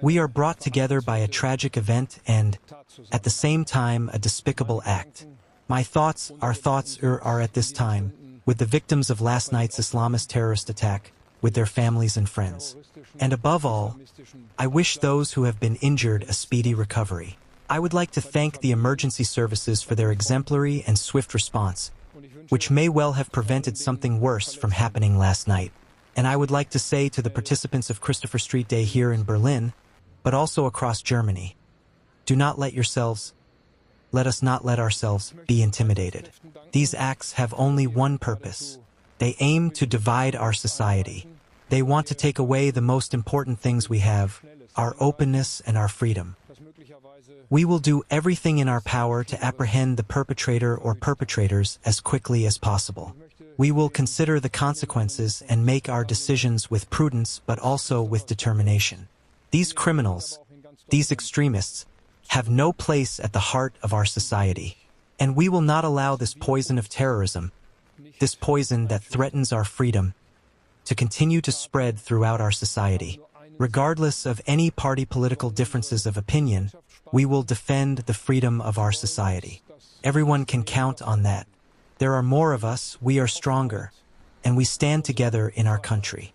We are brought together by a tragic event and, at the same time, a despicable act. My thoughts, our thoughts are at this time, with the victims of last night's Islamist terrorist attack, with their families and friends. And above all, I wish those who have been injured a speedy recovery. I would like to thank the emergency services for their exemplary and swift response, which may well have prevented something worse from happening last night. And I would like to say to the participants of Christopher Street Day here in Berlin, but also across Germany, do not let us not let ourselves be intimidated. These acts have only one purpose. They aim to divide our society. They want to take away the most important things we have, our openness and our freedom. We will do everything in our power to apprehend the perpetrator or perpetrators as quickly as possible. We will consider the consequences and make our decisions with prudence but also with determination. These criminals, these extremists, have no place at the heart of our society. And we will not allow this poison of terrorism, this poison that threatens our freedom, to continue to spread throughout our society. Regardless of any party political differences of opinion, we will defend the freedom of our society. Everyone can count on that. There are more of us, we are stronger, and we stand together in our country.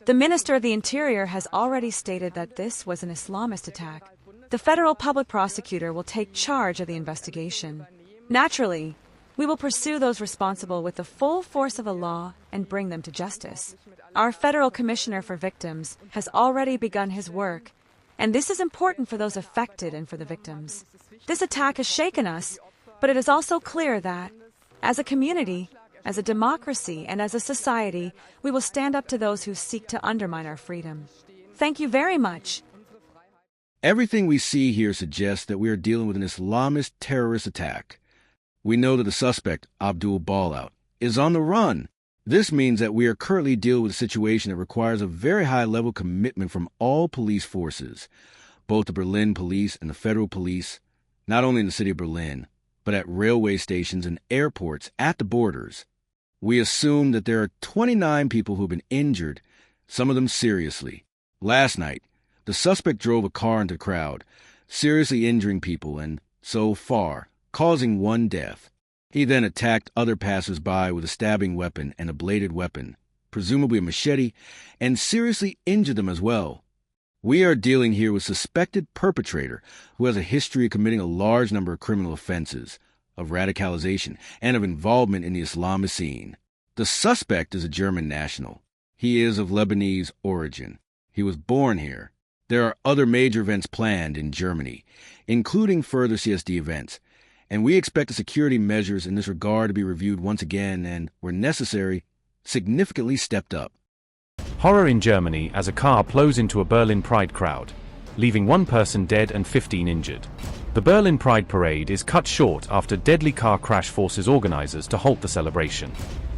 The Minister of the Interior has already stated that this was an Islamist attack. The federal public prosecutor will take charge of the investigation. Naturally, we will pursue those responsible with the full force of the law and bring them to justice. Our Federal Commissioner for Victims has already begun his work, and this is important for those affected and for the victims. This attack has shaken us, but it is also clear that, as a community, as a democracy, and as a society, we will stand up to those who seek to undermine our freedom. Thank you very much. Everything we see here suggests that we are dealing with an Islamist terrorist attack. We know that the suspect, Abdul Ballout, is on the run. This means that we are currently dealing with a situation that requires a very high-level commitment from all police forces, both the Berlin police and the federal police, not only in the city of Berlin, but at railway stations and airports at the borders. We assume that there are 29 people who have been injured, some of them seriously. Last night, the suspect drove a car into the crowd, seriously injuring people and, so far, causing one death. He then attacked other passers-by with a stabbing weapon and a bladed weapon, presumably a machete, and seriously injured them as well. We are dealing here with a suspected perpetrator who has a history of committing a large number of criminal offenses, of radicalization, and of involvement in the Islamist scene. The suspect is a German national. He is of Lebanese origin. He was born here. There are other major events planned in Germany, including further CSD events, and we expect the security measures in this regard to be reviewed once again and, where necessary, significantly stepped up. Horror in Germany as a car plows into a Berlin Pride crowd, leaving one person dead and 15 injured. The Berlin Pride parade is cut short after deadly car crash forces organizers to halt the celebration.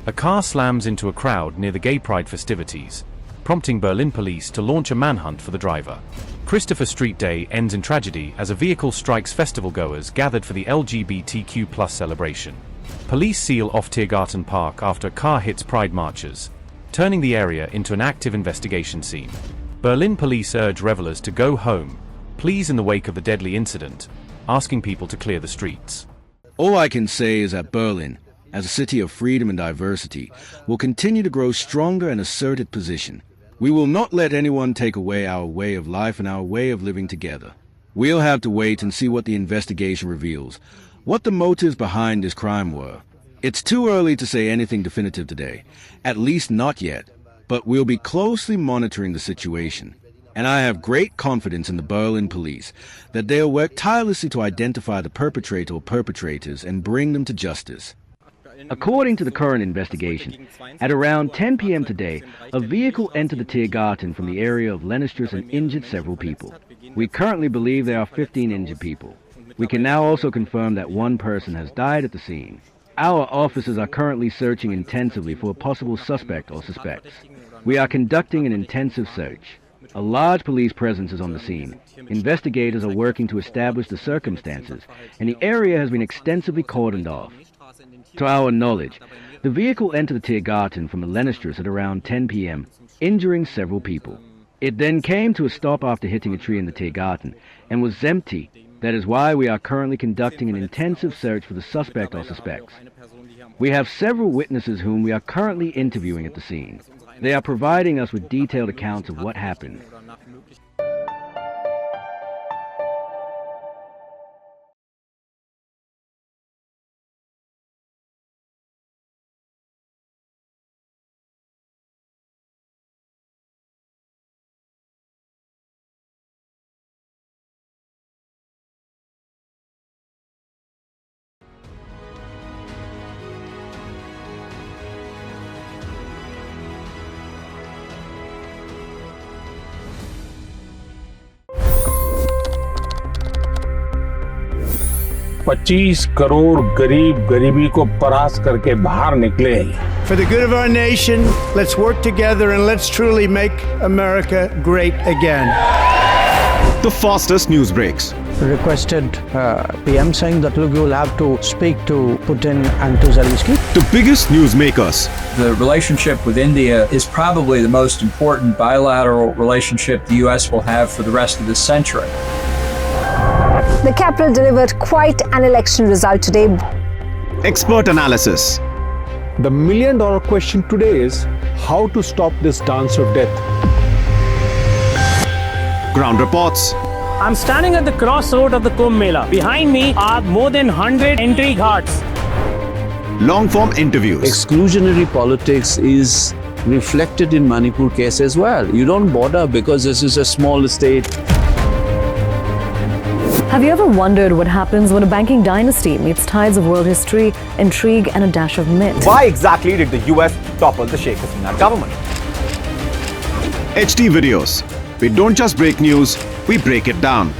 A car slams into a crowd near the Gay Pride festivities, prompting Berlin police to launch a manhunt for the driver. Christopher Street Day ends in tragedy as a vehicle strikes festival-goers gathered for the LGBTQ+ celebration. Police seal off Tiergarten Park after a car hits Pride marchers, turning the area into an active investigation scene. Berlin police urge revelers to go home, please, in the wake of the deadly incident, asking people to clear the streets. All I can say is that Berlin, as a city of freedom and diversity, will continue to grow stronger and assert its position. We will not let anyone take away our way of life and our way of living together. We'll have to wait and see what the investigation reveals, what the motives behind this crime were. It's too early to say anything definitive today, at least not yet, but we'll be closely monitoring the situation. And I have great confidence in the Berlin police that they'll work tirelessly to identify the perpetrator or perpetrators and bring them to justice. According to the current investigation, at around 10 p.m. today, a vehicle entered the Tiergarten from the area of Lennisters and injured several people. We currently believe there are 15 injured people. We can now also confirm that one person has died at the scene. Our officers are currently searching intensively for a possible suspect or suspects. We are conducting an intensive search. A large police presence is on the scene. Investigators are working to establish the circumstances, and the area has been extensively cordoned off. To our knowledge, the vehicle entered the Tiergarten from the Lennisters at around 10 p.m., injuring several people. It then came to a stop after hitting a tree in the Tiergarten and was empty. That is why we are currently conducting an intensive search for the suspect or suspects. We have several witnesses whom we are currently interviewing at the scene. They are providing us with detailed accounts of what happened. $25 crore गरीब गरीबी को परास्त करके बाहर निकले। For the good of our nation, let's work together and let's truly make America great again. The fastest news breaks. Requested PM saying that look, you will have to speak to Putin and to Zelensky. The biggest newsmakers. The relationship with India is probably the most important bilateral relationship the US will have for the rest of this century. The capital delivered quite an election result today. Expert analysis. The million-dollar question today is how to stop this dance of death. Ground reports. I'm standing at the crossroad of the Kumbh Mela. Behind me are more than 100 entry ghats. Long-form interviews. Exclusionary politics is reflected in Manipur case as well. You don't bother because this is a small state. Have you ever wondered what happens when a banking dynasty meets tides of world history, intrigue, and a dash of myth? Why exactly did the US topple the Sheikh Hasina government? HD videos. We don't just break news, we break it down.